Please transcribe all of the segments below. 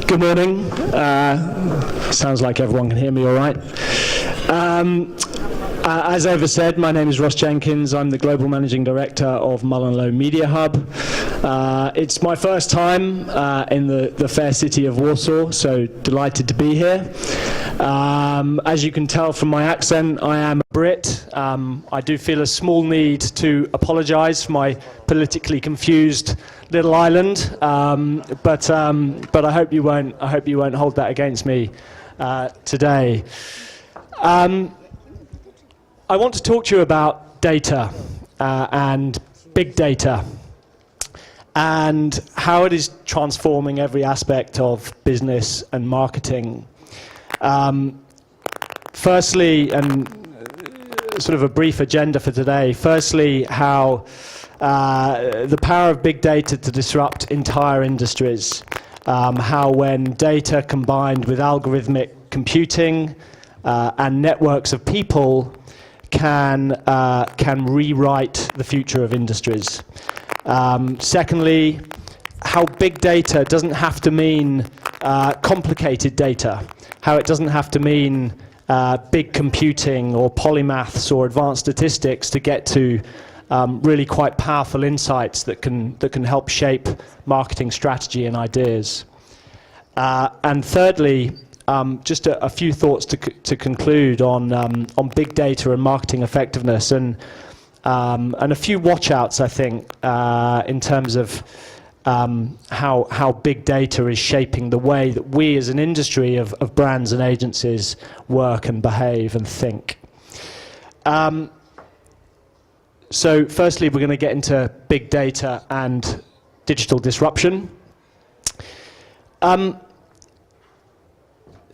Good morning. Sounds like everyone can hear me all right. As Eva said, my name is Ross Jenkins. I'm the Global Managing Director of MD MediaHub. It's my first time in the fair city of Warsaw, so delighted to be here. As you can tell from my accent, I am a Brit. I do feel a small need to apologise for my politically confused little island, but I hope you won't. I hope you won't hold that against me today. I want to talk to you about data and big data and how it is transforming every aspect of business and marketing. Firstly, and sort of a brief agenda for today, firstly, how the power of big data to disrupt entire industries, how when data combined with algorithmic computing and networks of people can rewrite the future of industries. Secondly, how big data doesn't have to mean complicated data, how it doesn't have to mean big computing or polymaths or advanced statistics to get to really quite powerful insights that can help shape marketing strategy and ideas. And thirdly, just a few thoughts to conclude on big data and marketing effectiveness, and a few watch-outs, I think, in terms of how big data is shaping the way that we as an industry of brands and agencies work and behave and think. So firstly, we're going to get into big data and digital disruption.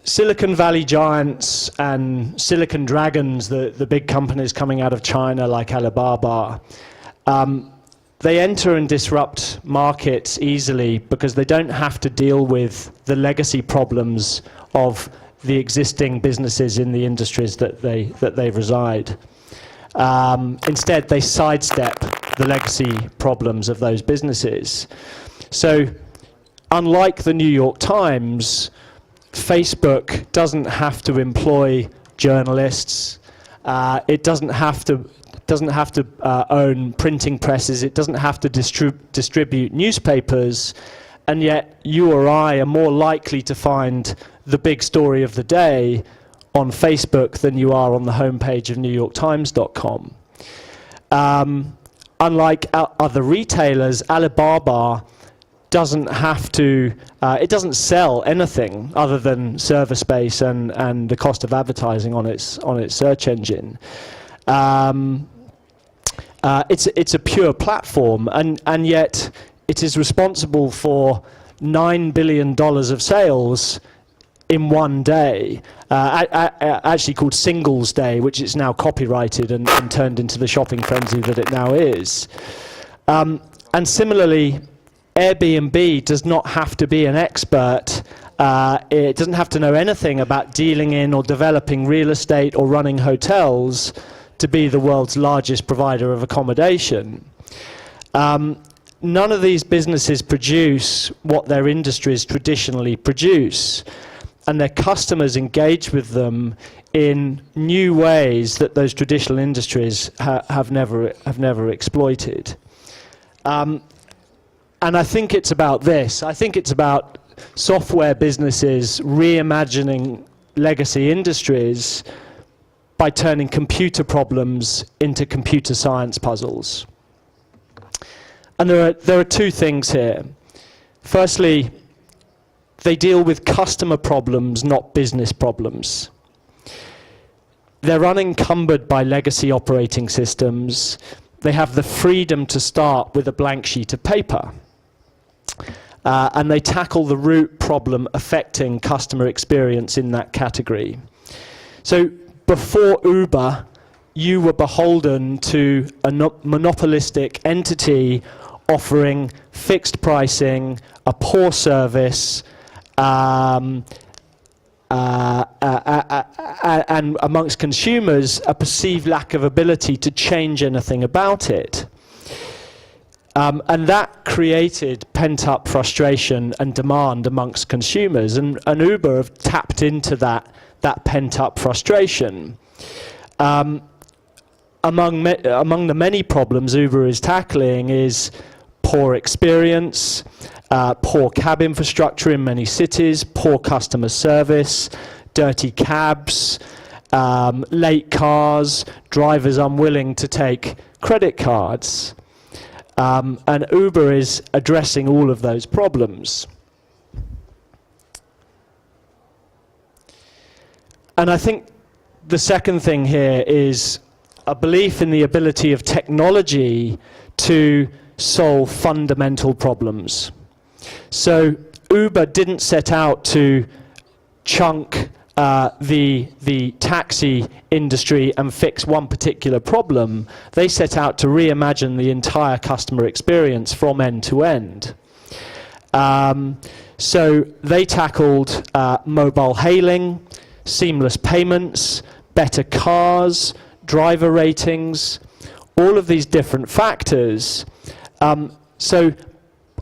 Silicon Valley giants and Silicon Dragons, the big companies coming out of China like Alibaba, they enter and disrupt markets easily because they don't have to deal with the legacy problems of the existing businesses in the industries that they reside. Instead, they sidestep the legacy problems of those businesses. So, unlike the New York Times, Facebook doesn't have to employ journalists. It doesn't have to own printing presses. It doesn't have to distribute newspapers. And yet, you or I are more likely to find the big story of the day on Facebook than you are on the homepage of NewYorkTimes.com. Unlike other retailers, Alibaba doesn't have to, it doesn't sell anything other than server space and the cost of advertising on its search engine. It's a pure platform, and yet it is responsible for $9 billion of sales in one day, actually called Singles Day, which is now copyrighted and turned into the shopping frenzy that it now is. And similarly, Airbnb does not have to be an expert. It doesn't have to know anything about dealing in or developing real estate or running hotels to be the world's largest provider of accommodation. None of these businesses produce what their industries traditionally produce, and their customers engage with them in new ways that those traditional industries have never exploited. And I think it's about this. I think it's about software businesses reimagining legacy industries by turning computer problems into computer science puzzles. And there are two things here. Firstly, they deal with customer problems, not business problems. They're unencumbered by legacy operating systems. They have the freedom to start with a blank sheet of paper. And they tackle the root problem affecting customer experience in that category. So before Uber, you were beholden to a monopolistic entity offering fixed pricing, a poor service, and amongst consumers, a perceived lack of ability to change anything about it. And that created pent-up frustration and demand amongst consumers, and Uber have tapped into that pent-up frustration. Among the many problems Uber is tackling is poor experience, poor cab infrastructure in many cities, poor customer service, dirty cabs, late cars, drivers unwilling to take credit cards. And Uber is addressing all of those problems. And I think the second thing here is a belief in the ability of technology to solve fundamental problems. So Uber didn't set out to chunk the taxi industry and fix one particular problem. They set out to reimagine the entire customer experience from end to end. So they tackled mobile hailing, seamless payments, better cars, driver ratings, all of these different factors. So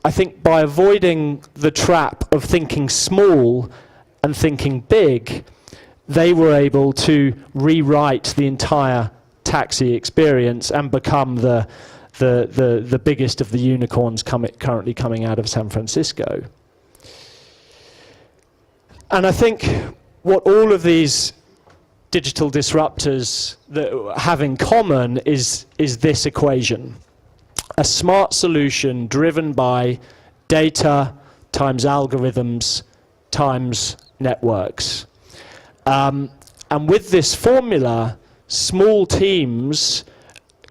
I think by avoiding the trap of thinking small and thinking big, they were able to rewrite the entire taxi experience and become the biggest of the unicorns currently coming out of San Francisco. And I think what all of these digital disruptors that have in common is this equation. A smart solution driven by data times algorithms times networks. And with this formula, small teams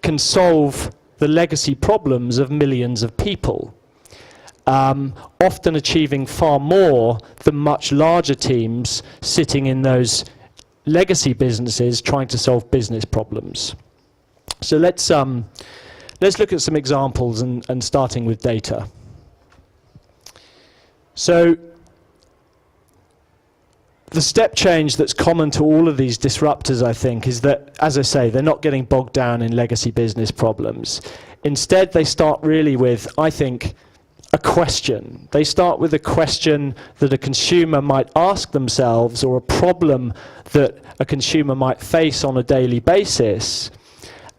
can solve the legacy problems of millions of people, often achieving far more than much larger teams sitting in those legacy businesses trying to solve business problems. So let's look at some examples and starting with data. So the step change that's common to all of these disruptors, I think, is that, as I say, they're not getting bogged down in legacy business problems. Instead, they start really with, I think, a question. They start with a question that a consumer might ask themselves, or a problem that a consumer might face on a daily basis,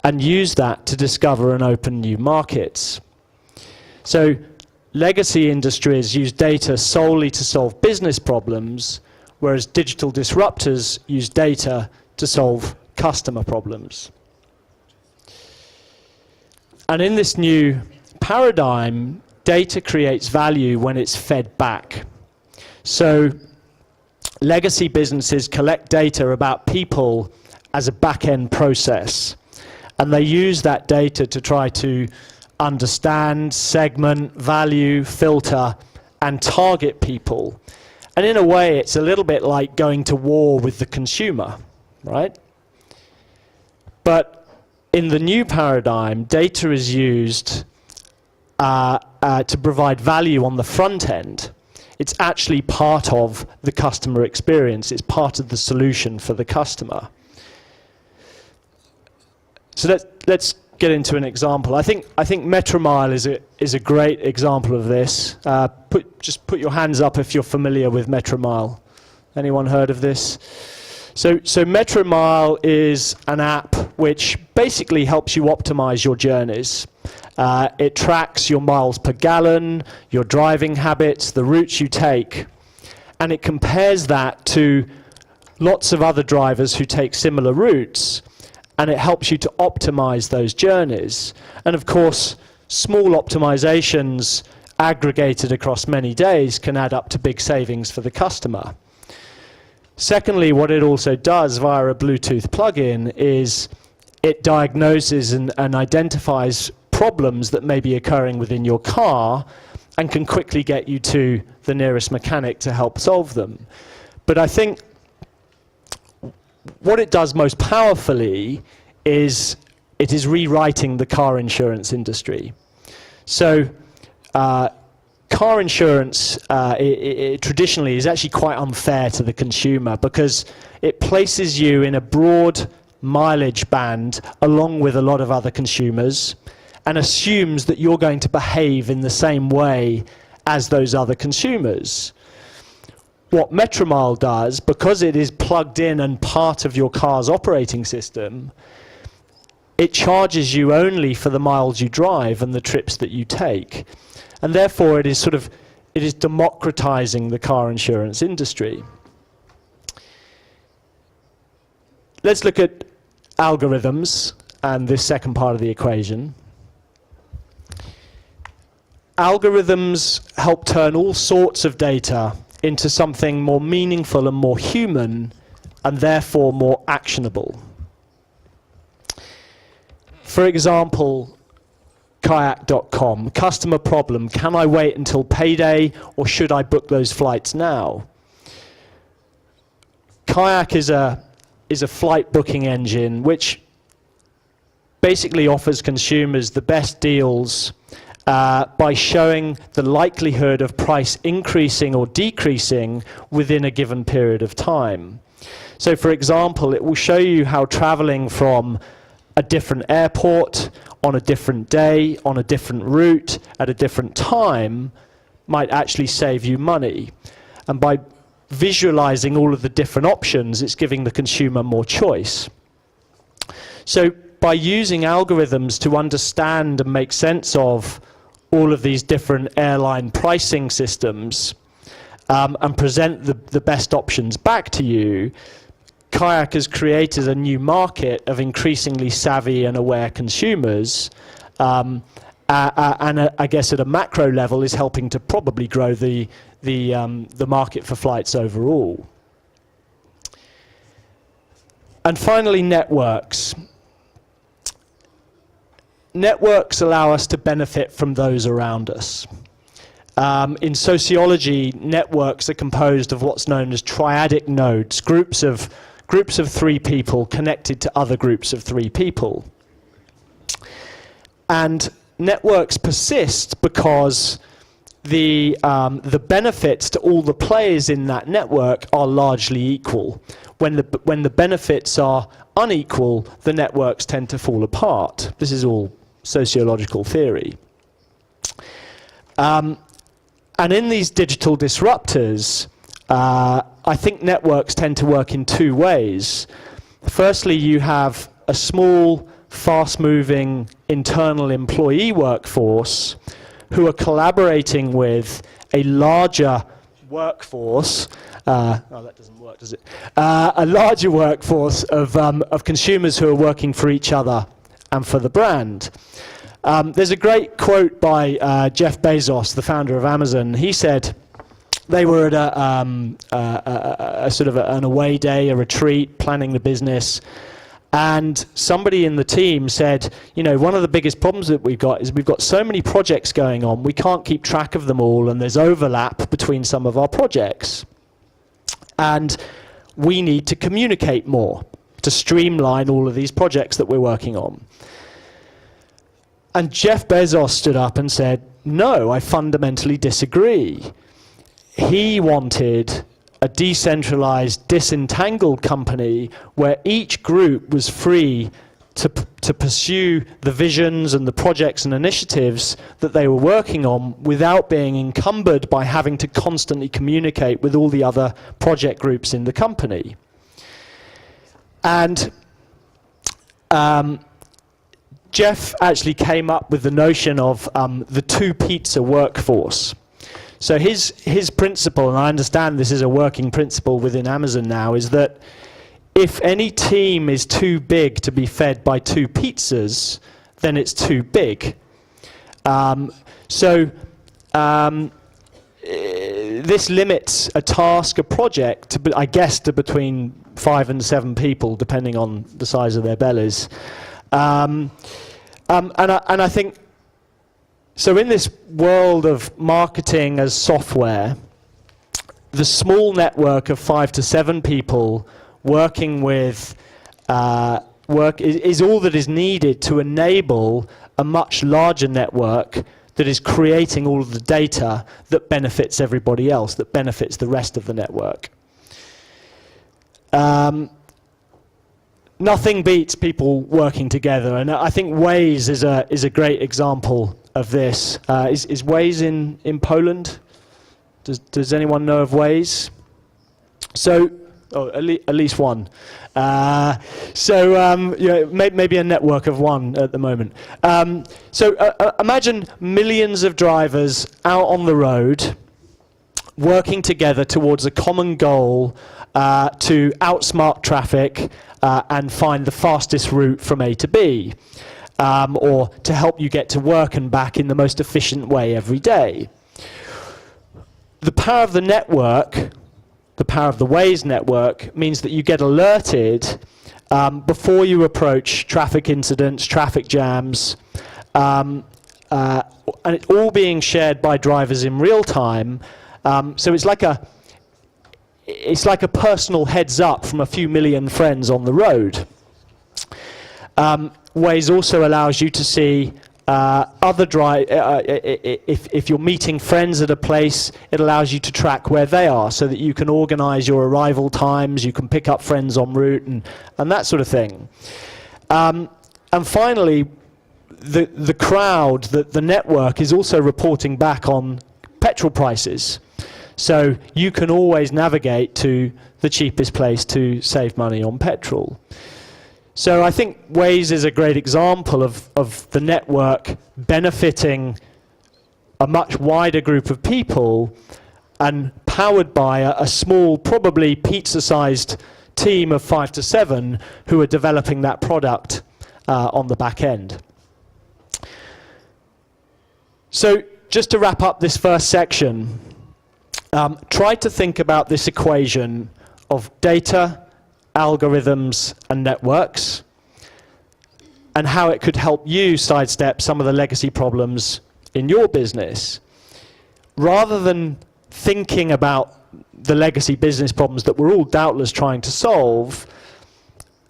and use that to discover and open new markets. So legacy industries use data solely to solve business problems, whereas digital disruptors use data to solve customer problems. And in this new paradigm, data creates value when it's fed back. So legacy businesses collect data about people as a back-end process, and they use that data to try to understand, segment, value, filter, and target people. And in a way, it's a little bit like going to war with the consumer, right? But in the new paradigm, data is used to provide value on the front end. It's actually part of the customer experience. It's part of the solution for the customer. So let's get into an example. I think Metromile is a great example of this. Just put your hands up if you're familiar with Metromile. Anyone heard of this? So Metromile is an app which basically helps you optimize your journeys. It tracks your miles per gallon, your driving habits, the routes you take, and it compares that to lots of other drivers who take similar routes, and it helps you to optimize those journeys. And of course, small optimizations aggregated across many days can add up to big savings for the customer. Secondly, what it also does via a Bluetooth plugin is it diagnoses and identifies problems that may be occurring within your car and can quickly get you to the nearest mechanic to help solve them. But I think what it does most powerfully is it is rewriting the car insurance industry. So car insurance it traditionally is actually quite unfair to the consumer because it places you in a broad mileage band along with a lot of other consumers, and assumes that you're going to behave in the same way as those other consumers. What Metromile does, because it is plugged in and part of your car's operating system, it charges you only for the miles you drive and the trips that you take. And therefore it is democratizing the car insurance industry. Let's look at algorithms and this second part of the equation. Algorithms help turn all sorts of data into something more meaningful and more human, and therefore more actionable. For example, kayak.com, customer problem, can I wait until payday or should I book those flights now? Kayak is a flight booking engine which basically offers consumers the best deals by showing the likelihood of price increasing or decreasing within a given period of time. So for example, it will show you how traveling from a different airport on a different day, on a different route, at a different time might actually save you money. And by visualizing all of the different options, it's giving the consumer more choice. So by using algorithms to understand and make sense of all of these different airline pricing systems and present the best options back to you, Kayak has created a new market of increasingly savvy and aware consumers, and I guess at a macro level is helping to probably grow the market for flights overall. And finally, networks. Networks allow us to benefit from those around us. In sociology, networks are composed of what's known as triadic nodes, groups of three people connected to other groups of three people. And networks persist because the benefits to all the players in that network are largely equal. When the benefits are unequal, the networks tend to fall apart. This is all sociological theory. And in these digital disruptors, I think networks tend to work in two ways. Firstly, you have a small, fast-moving internal employee workforce who are collaborating with a larger workforce. Oh, that doesn't work, does it? A larger workforce of consumers who are working for each other and for the brand. There's a great quote by Jeff Bezos, the founder of Amazon. He said they were at a sort of an away day, a retreat, planning the business, and somebody in the team said, you know, one of the biggest problems that we've got is we've got so many projects going on, we can't keep track of them all, and there's overlap between some of our projects. And we need to communicate more to streamline all of these projects that we're working on. And Jeff Bezos stood up and said, no, I fundamentally disagree. He wanted a decentralized, disentangled company where each group was free to pursue the visions and the projects and initiatives that they were working on without being encumbered by having to constantly communicate with all the other project groups in the company. And Jeff actually came up with the notion of the two-pizza workforce. So his principle, and I understand this is a working principle within Amazon now, is that if any team is too big to be fed by two pizzas, then it's too big. This limits a task, a project, to, I guess, to between 5 and 7 people, depending on the size of their bellies. And I think, so in this world of marketing as software, the small network of 5 to 7 people working with is all that is needed to enable a much larger network that is creating all of the data that benefits everybody else, that benefits the rest of the network. nothing beats people working together, and I think Waze is a great example of this. Is Waze in Poland? Does anyone know of Waze? So, at least one. Maybe a network of one at the moment. Imagine millions of drivers out on the road working together towards a common goal to outsmart traffic and find the fastest route from A to B, or to help you get to work and back in the most efficient way every day. The power of the network, the power of the Waze network, means that you get alerted before you approach traffic incidents, traffic jams, and it's all being shared by drivers in real time. So it's like a personal heads up from a few million friends on the road. Waze also allows you to see other if you're meeting friends at a place, it allows you to track where they are so that you can organize your arrival times, you can pick up friends en route and that sort of thing. And finally, the crowd, the network is also reporting back on petrol prices. So you can always navigate to the cheapest place to save money on petrol. So I think Waze is a great example of the network benefiting a much wider group of people and powered by a small, probably pizza-sized team of 5 to 7 who are developing that product on the back end. So just to wrap up this first section, try to think about this equation of data, algorithms and networks, and how it could help you sidestep some of the legacy problems in your business. Rather than thinking about the legacy business problems that we're all doubtless trying to solve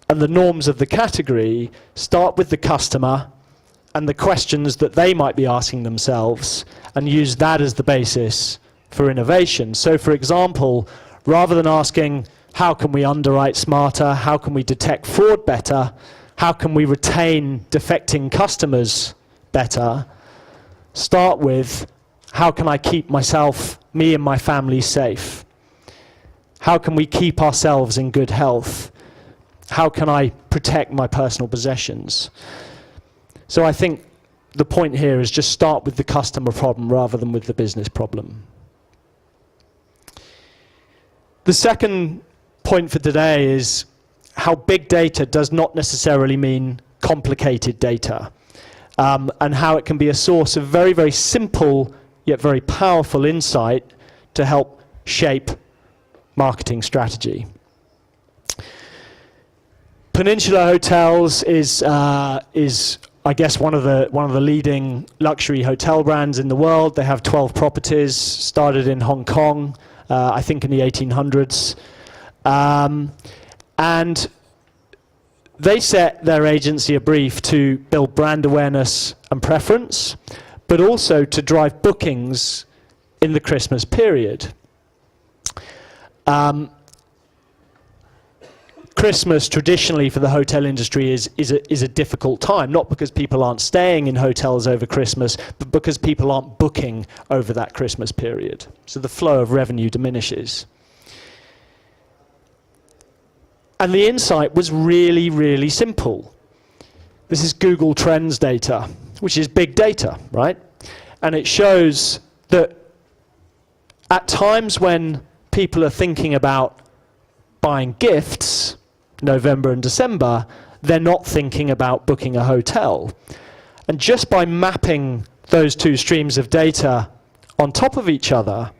and the norms of the category, start with the customer and the questions that they might be asking themselves and use that as the basis for innovation. So for example, rather than asking, how can we underwrite smarter? How can we detect fraud better? How can we retain defecting customers better? Start with, how can I keep myself, me and my family safe? How can we keep ourselves in good health? How can I protect my personal possessions? So I think the point here is just start with the customer problem rather than with the business problem. The second point for today is how big data does not necessarily mean complicated data, and how it can be a source of very, very simple yet very powerful insight to help shape marketing strategy. Peninsula Hotels is I guess one of the leading luxury hotel brands in the world. They have 12 properties, started in Hong Kong, I think in the 1800s. And they set their agency a brief to build brand awareness and preference, but also to drive bookings in the Christmas period. Christmas traditionally for the hotel industry is a difficult time, not because people aren't staying in hotels over Christmas, but because people aren't booking over that Christmas period. So the flow of revenue diminishes. And the insight was really, really simple. This is Google Trends data, which is big data, right? And it shows that at times when people are thinking about buying gifts, November and December, they're not thinking about booking a hotel. And just by mapping those two streams of data on top of each other,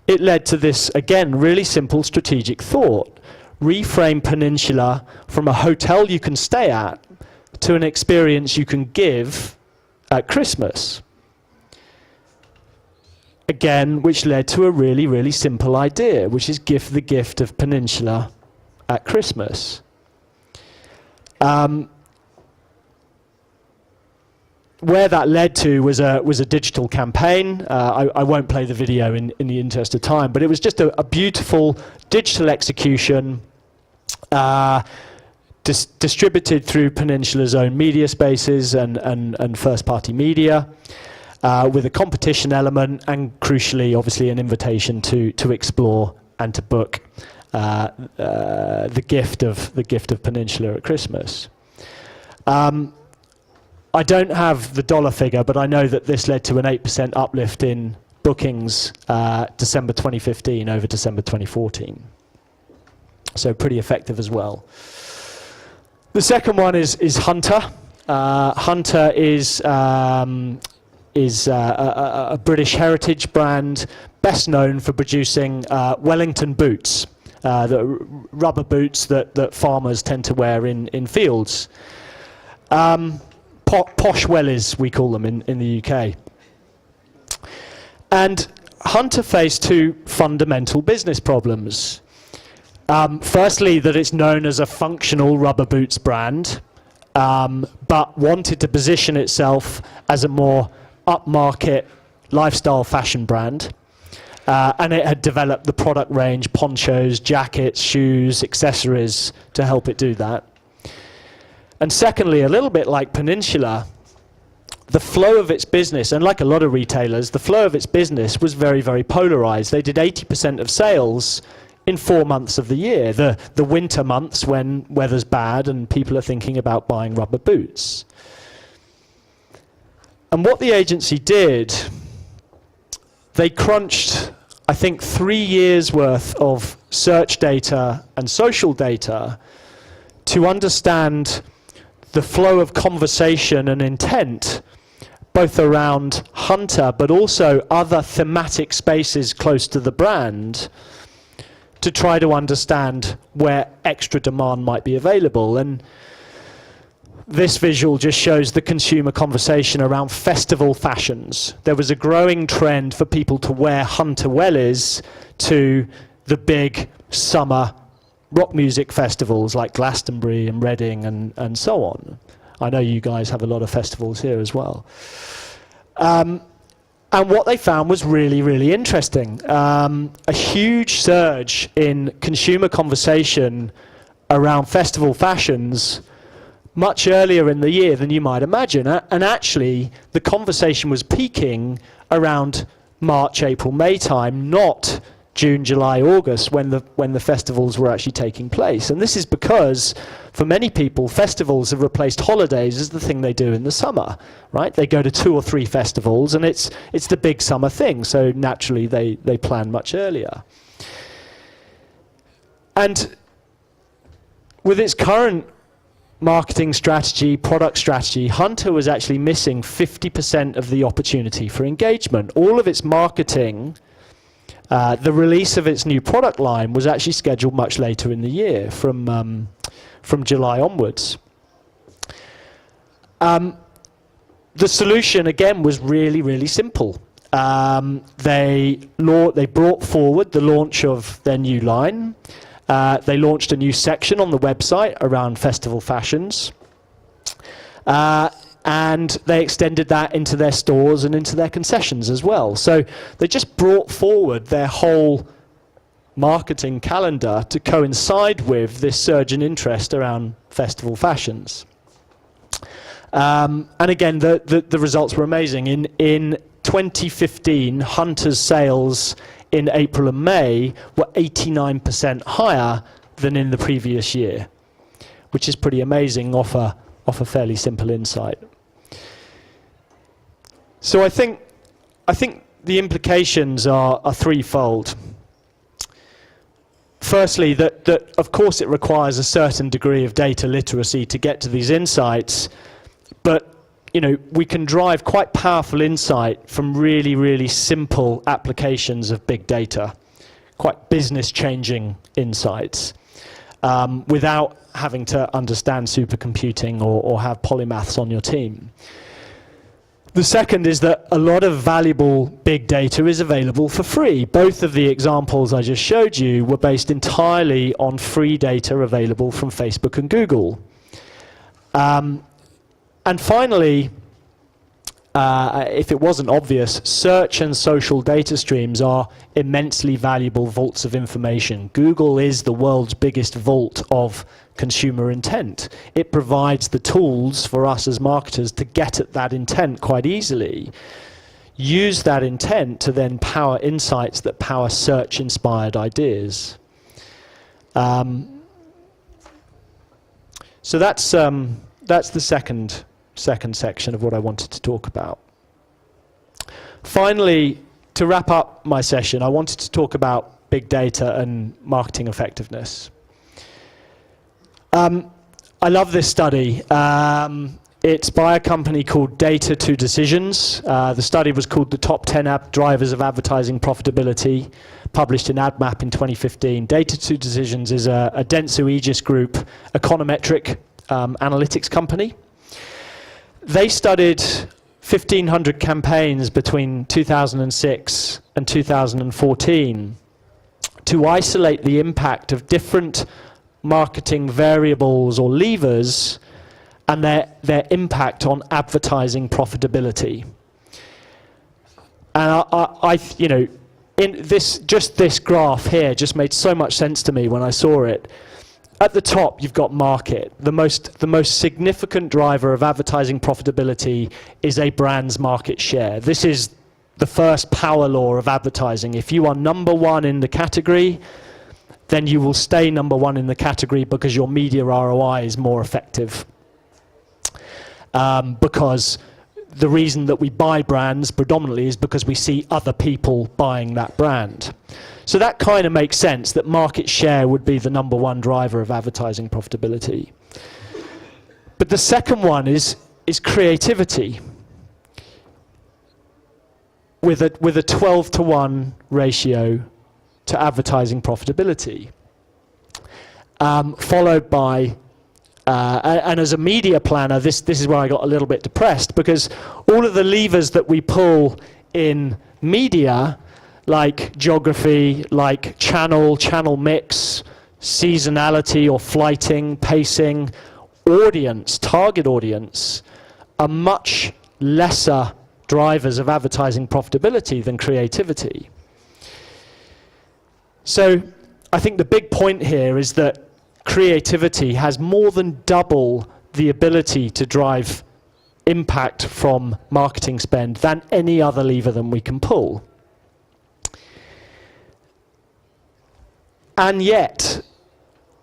it led to this, again, really simple strategic thought. Reframe Peninsula from a hotel you can stay at to an experience you can give at Christmas. Again, which led to a really, really simple idea, which is give the gift of Peninsula at Christmas. Where that led to was a digital campaign. I won't play the video in the interest of time, but it was just a beautiful digital execution distributed through Peninsula's own media spaces and first-party media, with a competition element and, crucially, obviously, an invitation to explore and to book the gift of Peninsula at Christmas. I don't have the dollar figure, but I know that this led to an 8% uplift in bookings December 2015 over December 2014. So pretty effective as well. The second one is Hunter. Hunter is a British heritage brand, best known for producing Wellington boots, the rubber boots that farmers tend to wear in fields. Posh wellies, we call them in the UK. And Hunter faced two fundamental business problems. Firstly, that it's known as a functional rubber boots brand, but wanted to position itself as a more upmarket lifestyle fashion brand. And it had developed the product range, ponchos, jackets, shoes, accessories to help it do that. And secondly, a little bit like Peninsula, the flow of its business, and like a lot of retailers, the flow of its business was very, very polarized. They did 80% of sales in 4 months of the year, the winter months when weather's bad and people are thinking about buying rubber boots. And what the agency did, they crunched, I think, 3 years worth of search data and social data to understand the flow of conversation and intent, both around Hunter but also other thematic spaces close to the brand, to try to understand where extra demand might be available. And this visual just shows the consumer conversation around festival fashions. There was a growing trend for people to wear Hunter wellies to the big summer rock music festivals like Glastonbury and Reading and so on. I know you guys have a lot of festivals here as well. And what they found was really, really interesting. A huge surge in consumer conversation around festival fashions much earlier in the year than you might imagine. And actually, the conversation was peaking around March, April, May time, not June, July, August, when the festivals were actually taking place. And this is because, for many people, festivals have replaced holidays as the thing they do in the summer, right? They go to 2 or 3 festivals, and it's the big summer thing, so naturally they plan much earlier. And with its current marketing strategy, product strategy, Hunter was actually missing 50% of the opportunity for engagement. All of its marketing, the release of its new product line was actually scheduled much later in the year, from July onwards. The solution, again, was really, really simple. They brought forward the launch of their new line. They launched a new section on the website around festival fashions. And they extended that into their stores and into their concessions as well. So they just brought forward their whole marketing calendar to coincide with this surge in interest around festival fashions. And again, the results were amazing. In 2015, Hunter's sales in April and May were 89% higher than in the previous year, which is pretty amazing off a fairly simple insight. So I think the implications are threefold. Firstly, that of course it requires a certain degree of data literacy to get to these insights, but we can drive quite powerful insight from really, really simple applications of big data, quite business-changing insights, without having to understand supercomputing or have polymaths on your team. The second is that a lot of valuable big data is available for free. Both of the examples I just showed you were based entirely on free data available from Facebook and Google. And finally, if it wasn't obvious, search and social data streams are immensely valuable vaults of information. Google is the world's biggest vault of consumer intent. It provides the tools for us as marketers to get at that intent quite easily. Use that intent to then power insights that power search-inspired ideas. So that's the second section of what I wanted to talk about. Finally, to wrap up my session, I wanted to talk about big data and marketing effectiveness. I love this study. It's by a company called Data to Decisions. The study was called The Top 10 Drivers of Advertising Profitability, published in AdMap in 2015. Data to Decisions is a Dentsu Aegis Group econometric analytics company. They studied 1,500 campaigns between 2006 and 2014 to isolate the impact of different marketing variables or levers and their impact on advertising profitability. And this graph here just made so much sense to me when I saw it. At the top, you've got market. The most significant driver of advertising profitability is a brand's market share. This is the first power law of advertising. If you are number one in the category, then you will stay number one in the category because your media ROI is more effective. Because the reason that we buy brands predominantly is because we see other people buying that brand. So that kind of makes sense, that market share would be the number one driver of advertising profitability. But the second one is creativity, with a 12-to-1 ratio to advertising profitability, followed by and as a media planner, this is where I got a little bit depressed, because all of the levers that we pull in media, like geography, like channel mix, seasonality or flighting, pacing, audience, target audience, are much lesser drivers of advertising profitability than creativity. So I think the big point here is that creativity has more than double the ability to drive impact from marketing spend than any other lever that we can pull. And yet,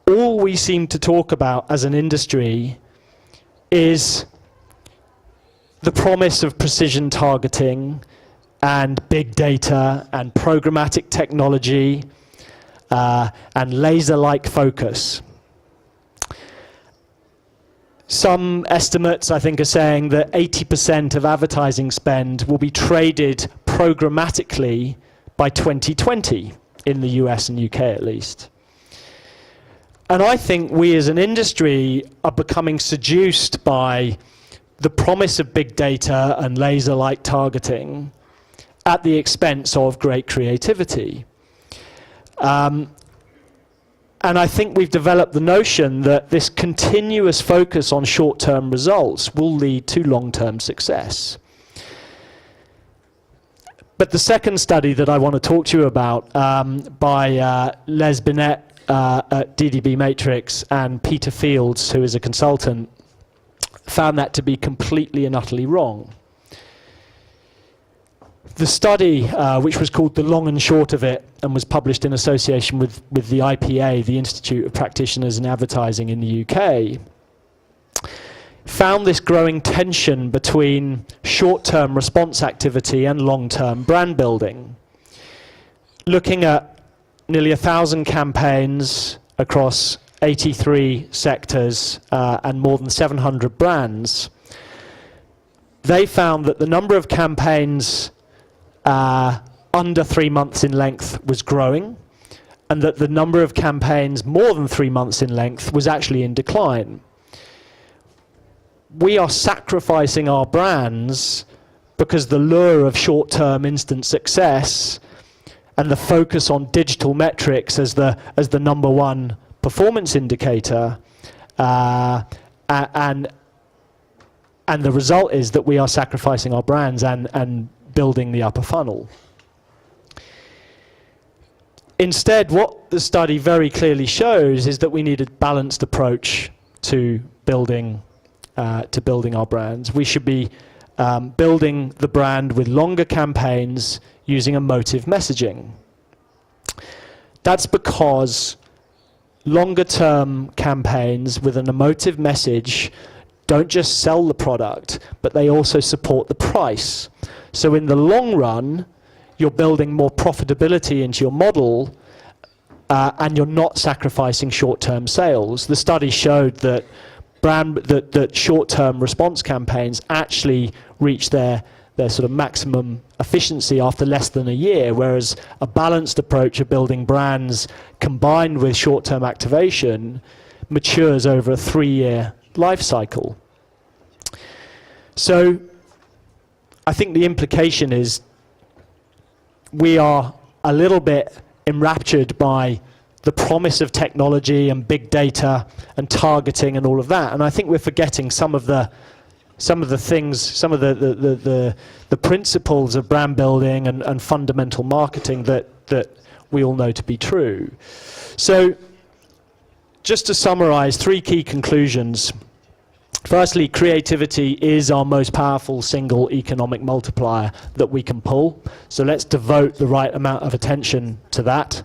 all we seem to talk about as an industry is the promise of precision targeting and big data and programmatic technology and laser-like focus. Some estimates, I think, are saying that 80% of advertising spend will be traded programmatically by 2020 in the US and UK at least. And I think we as an industry are becoming seduced by the promise of big data and laser-like targeting at the expense of great creativity. And I think we've developed the notion that this continuous focus on short-term results will lead to long-term success. But the second study that I want to talk to you about by Les Binet at DDB Matrix and Peter Fields, who is a consultant, found that to be completely and utterly wrong. The study, which was called The Long and Short of It, and was published in association with the IPA, the Institute of Practitioners in Advertising in the UK, found this growing tension between short-term response activity and long-term brand building. Looking at nearly 1,000 campaigns across 83 sectors and more than 700 brands, they found that the number of campaigns under 3 months in length was growing, and that the number of campaigns more than 3 months in length was actually in decline. We are sacrificing our brands because the lure of short-term instant success and the focus on digital metrics as the number one performance indicator, and And the result is that we are sacrificing our brands and building the upper funnel. Instead, what the study very clearly shows is that we need a balanced approach to building our brands. We should be building the brand with longer campaigns using emotive messaging. That's because longer-term campaigns with an emotive message don't just sell the product, but they also support the price. So in the long run, you're building more profitability into your model, and you're not sacrificing short-term sales. The study showed that that short-term response campaigns actually reach their sort of maximum efficiency after less than a year, whereas a balanced approach of building brands combined with short-term activation matures over a 3-year life cycle. So I think the implication is we are a little bit enraptured by the promise of technology and big data and targeting and all of that, and I think we're forgetting some of the things, some of the principles of brand building and fundamental marketing that we all know to be true. So just to summarize, 3 key conclusions. Firstly, creativity is our most powerful single economic multiplier that we can pull. So let's devote the right amount of attention to that.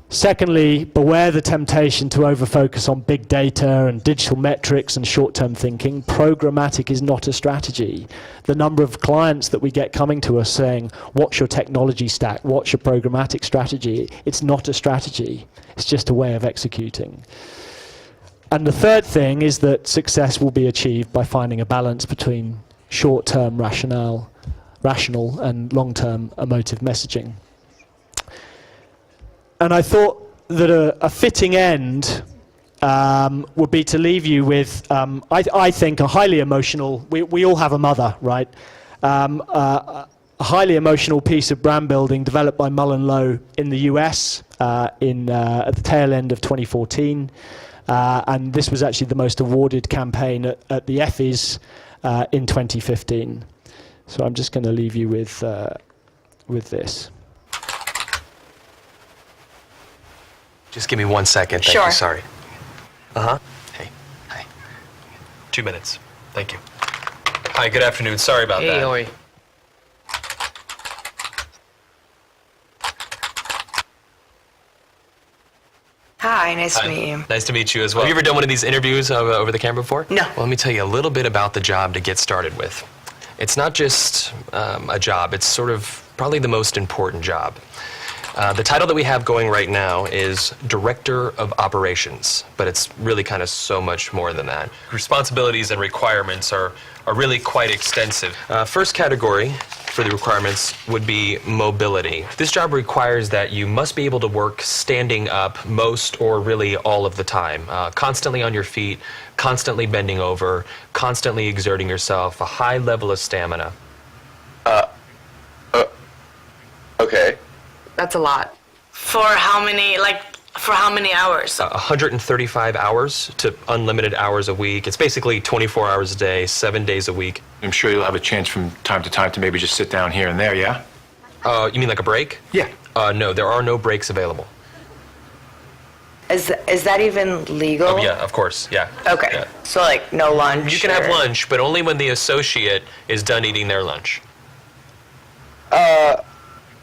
Secondly, beware the temptation to over-focus on big data and digital metrics and short-term thinking. Programmatic is not a strategy. The number of clients that we get coming to us saying, what's your technology stack? What's your programmatic strategy? It's not a strategy. It's just a way of executing. And the third thing is that success will be achieved by finding a balance between short-term rational and long-term emotive messaging. And I thought that a fitting end would be to leave you with, I think, a highly emotional, we all have a mother, right? A highly emotional piece of brand building developed by Mullen Lowe in the US at the tail end of 2014. And this was actually the most awarded campaign at the Effies in 2015. So I'm just going to leave you with this. Just give me 1 second. Thank you. Sorry. Hey. Hi. 2 minutes. Thank you. Hi, good afternoon. Sorry about that. Hey, Ori. Hi, nice to meet you. Nice to meet you as well. Have you ever done one of these interviews over the camera before? No. Well, let me tell you a little bit about the job to get started with. It's not just a job. It's sort of probably the most important job. The title that we have going right now is Director of Operations, but it's really kind of so much more than that. Responsibilities and requirements are really quite extensive. First category for the requirements would be mobility. This job requires that you must be able to work standing up most or really all of the time, constantly on your feet, constantly bending over, constantly exerting yourself, a high level of stamina. Okay. That's a lot. For how many hours? 135 hours to unlimited hours a week. It's basically 24 hours a day, 7 days a week. I'm sure you'll have a chance from time to time to maybe just sit down here and there, yeah? You mean like a break? Yeah. No, there are no breaks available. Is that even legal? Oh, yeah, of course, yeah. Okay. Yeah. So like no lunch? You can have lunch, but only when the associate is done eating their lunch.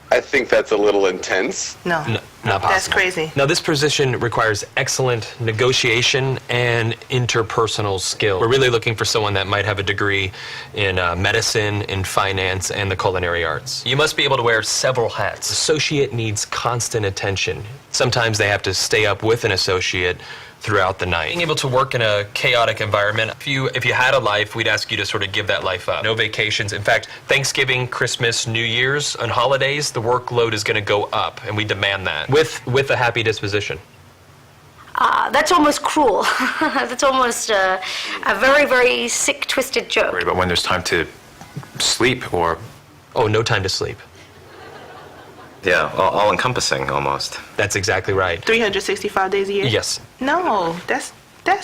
I think that's a little intense. No. Not possible. That's crazy. Now, this position requires excellent negotiation and interpersonal skill. We're really looking for someone that might have a degree in medicine, in finance, and the culinary arts. You must be able to wear several hats. Associate needs constant attention. Sometimes they have to stay up with an associate throughout the night. Being able to work in a chaotic environment, if you had a life, we'd ask you to sort of give that life up. No vacations. In fact, Thanksgiving, Christmas, New Year's, and holidays, the workload is going to go up, and we demand that with a happy disposition. That's almost cruel. That's almost a very, very sick, twisted joke. Worried about when there's time to sleep or... Oh, no time to sleep. Yeah, all-encompassing almost. That's exactly right. 365 days a year? Yes. No, that's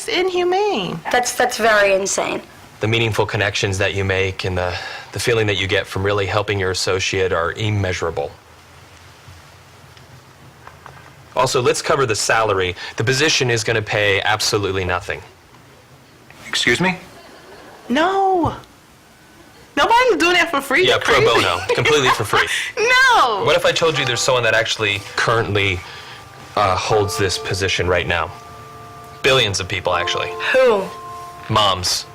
inhumane. That's very insane. the meaningful connections that you make and the feeling that you get from really helping your associate are immeasurable. Also, let's cover the salary. The position is going to pay absolutely nothing. Excuse me? No. Nobody's doing that for free. Yeah, You're pro crazy. bono, completely for free. No. What if I told you there's someone that actually currently holds this position right now? Billions of people, actually. Who? Moms.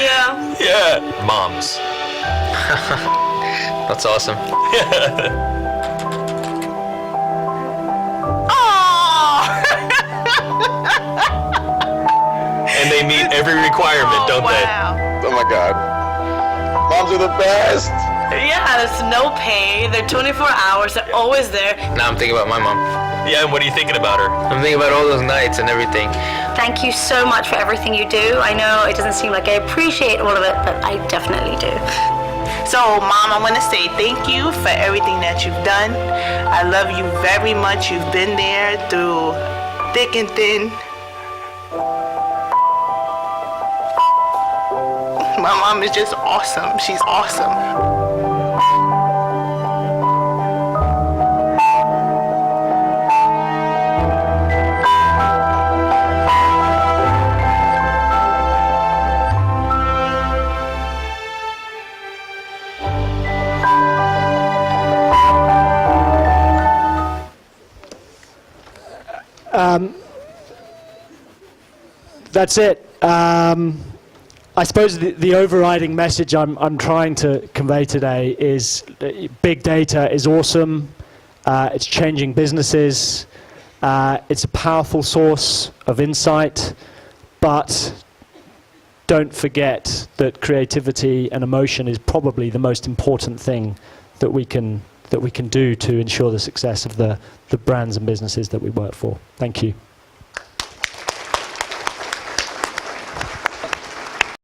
Yeah. Yeah. Moms. That's awesome. And they meet every requirement, don't Wow. Oh my God. Moms are the best. Yeah, there's no pay. They're 24 hours. They're always there. Now I'm thinking about my mom. they? Yeah, and what are you thinking about her? I'm thinking about all those nights and everything. Thank you so much for everything you do. I know it doesn't seem like I appreciate all of it, but I definitely do. So, Mom, I want to say thank you for everything that you've done. I love you very much. You've been there through thick and thin. My mom is just awesome. She's awesome. That's it. I suppose the overriding message I'm trying to convey today is big data is awesome. It's changing businesses. It's a powerful source of insight, but don't forget that creativity and emotion is probably the most important thing that we can do to ensure the success of the brands and businesses that we work for. Thank you.